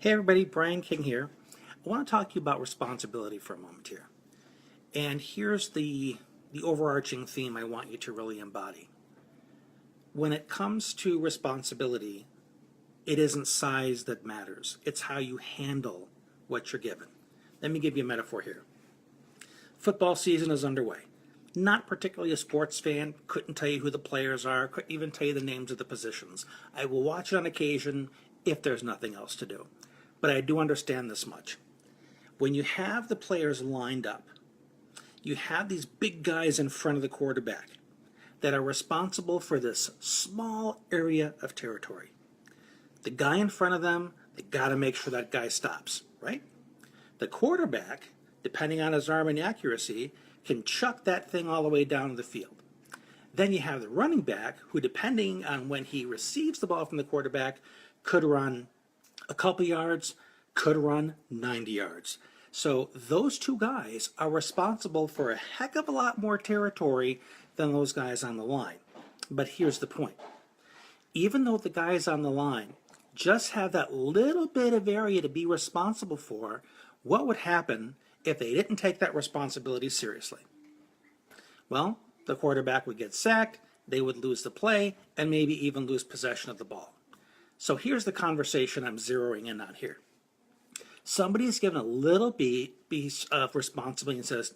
Hey everybody, Brian King here. I want to talk to you about responsibility for a moment here. And here's the overarching theme I want you to really embody. When it comes to responsibility, it isn't size that matters. It's how you handle what you're given. Let me give you a metaphor here. Football season is underway. Not particularly a sports fan, couldn't tell you who the players are, couldn't even tell you the names of the positions. I will watch it on occasion if there's nothing else to do. But I do understand this much. When you have the players lined up, you have these big guys in front of the quarterback that are responsible for this small area of territory. The guy in front of them, they got to make sure that guy stops, right? The quarterback, depending on his arm and accuracy, can chuck that thing all the way down the field. Then you have the running back who, depending on when he receives the ball from the quarterback, could run a couple yards, could run 90 yards. So those two guys are responsible for a heck of a lot more territory than those guys on the line. But here's the point. Even though the guys on the line just have that little bit of area to be responsible for, what would happen if they didn't take that responsibility seriously? Well, the quarterback would get sacked, they would lose the play, and maybe even lose possession of the ball. So here's the conversation I'm zeroing in on here. Somebody is given a little piece of responsibility and says,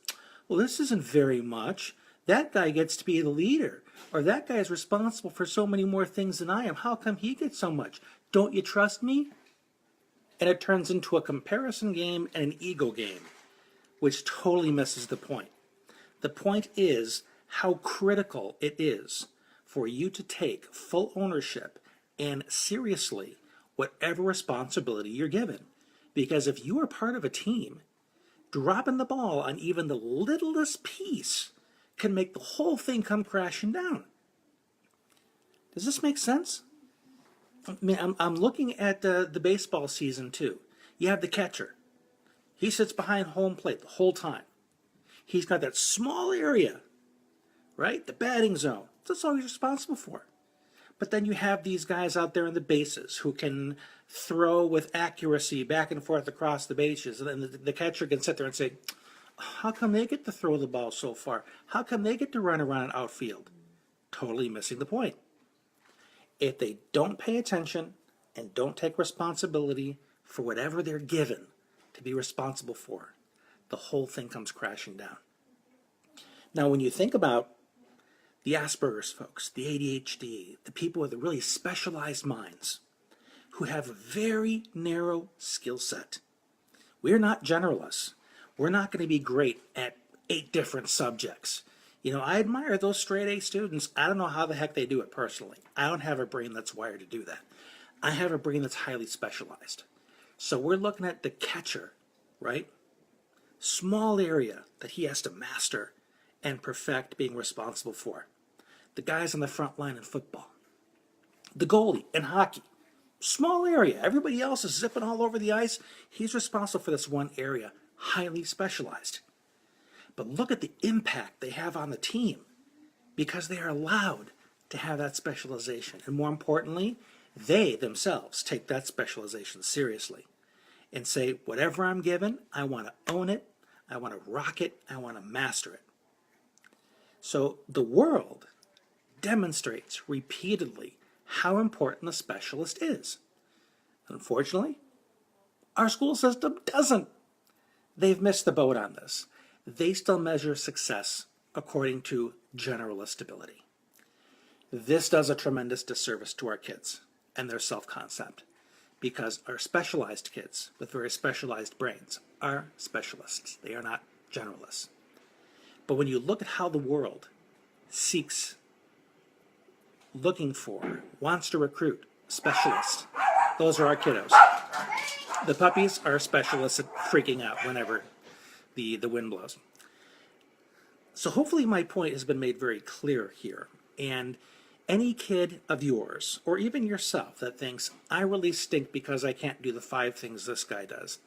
well, this isn't very much. That guy gets to be the leader. Or that guy is responsible for so many more things than I am. How come he gets so much? Don't you trust me? And it turns into a comparison game and an ego game, which totally misses the point. The point is how critical it is for you to take full ownership and seriously whatever responsibility you're given. Because if you are part of a team, dropping the ball on even the littlest piece can make the whole thing come crashing down. Does this make sense? I mean, I'm looking at the baseball season too. You have the catcher. He sits behind home plate the whole time. He's got that small area, right? The batting zone. That's all he's responsible for. But then you have these guys out there in the bases who can throw with accuracy back and forth across the bases. And then the catcher can sit there and say, how come they get to throw the ball so far? How come they get to run around an outfield? Totally missing the point. If they don't pay attention and don't take responsibility for whatever they're given to be responsible for, the whole thing comes crashing down. Now, when you think about the Asperger's folks, the ADHD, the people with the really specialized minds who have a very narrow skill set. We're not generalists. We're not going to be great at 8 different subjects. You know, I admire those straight A students. I don't know how the heck they do it personally. I don't have a brain that's wired to do that. I have a brain that's highly specialized. So we're looking at the catcher, right? Small area that he has to master and perfect being responsible for. The guys on the front line in football. The goalie in hockey. Small area. Everybody else is zipping all over the ice. He's responsible for this one area. Highly specialized. But look at the impact they have on the team because they are allowed to have that specialization. And more importantly, they themselves take that specialization seriously and say, whatever I'm given, I want to own it. I want to rock it. I want to master it. So the world demonstrates repeatedly how important the specialist is. Unfortunately, our school system doesn't. They've missed the boat on this. They still measure success according to generalist ability. This does a tremendous disservice to our kids and their self-concept because our specialized kids with very specialized brains are specialists. They are not generalists. But when you look at how the world seeks, looking for, wants to recruit specialists, those are our kiddos. The puppies are specialists at freaking out whenever the wind blows. So hopefully my point has been made very clear here. And any kid of yours, or even yourself, that thinks, I really stink because I can't do the 5 things this guy does.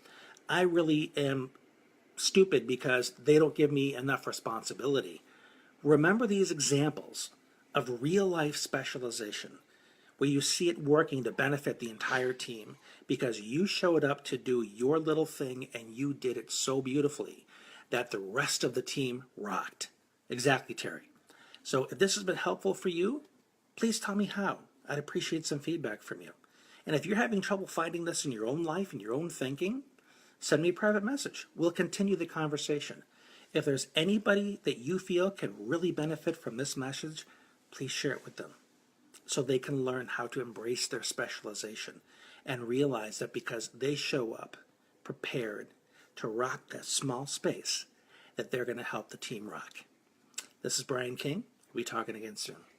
I really am stupid because they don't give me enough responsibility. Remember these examples of real-life specialization where you see it working to benefit the entire team because you showed up to do your little thing and you did it so beautifully that the rest of the team rocked. Exactly, Terry. So if this has been helpful for you, please tell me how. I'd appreciate some feedback from you. And if you're having trouble finding this in your own life and your own thinking, send me a private message. We'll continue the conversation. If there's anybody that you feel can really benefit from this message, please share it with them so they can learn how to embrace their specialization and realize that because they show up prepared to rock that small space, that they're going to help the team rock. This is Brian King. We'll be talking again soon.